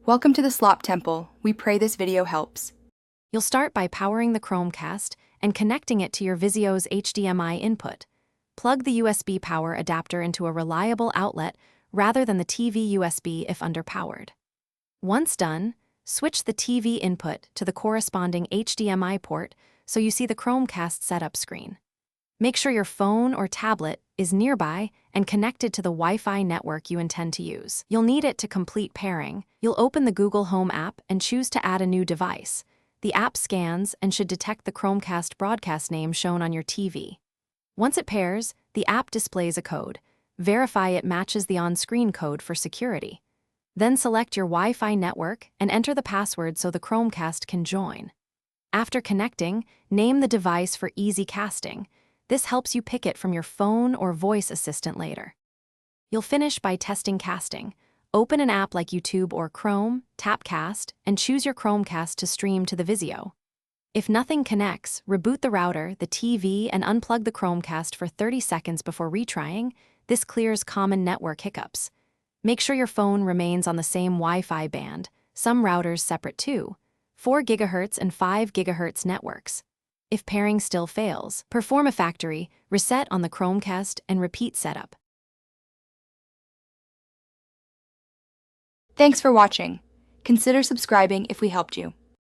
Welcome to the Slop Temple. We pray this video helps. You'll start by powering the Chromecast and connecting it to your Vizio's HDMI input. Plug the USB power adapter into a reliable outlet rather than the TV USB if underpowered. Once done, switch the TV input to the corresponding HDMI port so you see the Chromecast setup screen. Make sure your phone or tablet is nearby and connected to the Wi-Fi network you intend to use. You'll need it to complete pairing. You'll open the Google Home app and choose to add a new device. The app scans and should detect the Chromecast broadcast name shown on your TV. Once it pairs, the app displays a code. Verify it matches the on-screen code for security. Then select your Wi-Fi network and enter the password so the Chromecast can join. After connecting, name the device for easy casting. This helps you pick it from your phone or voice assistant later. You'll finish by testing casting. Open an app like YouTube or Chrome, tap Cast, and choose your Chromecast to stream to the Vizio. If nothing connects, reboot the router, the TV, and unplug the Chromecast for 30 seconds before retrying. This clears common network hiccups. Make sure your phone remains on the same Wi-Fi band, some routers separate too, 4 GHz and 5 GHz networks. If pairing still fails, perform a factory reset on the Chromecast and repeat setup. Thanks for watching. Consider subscribing if we helped you.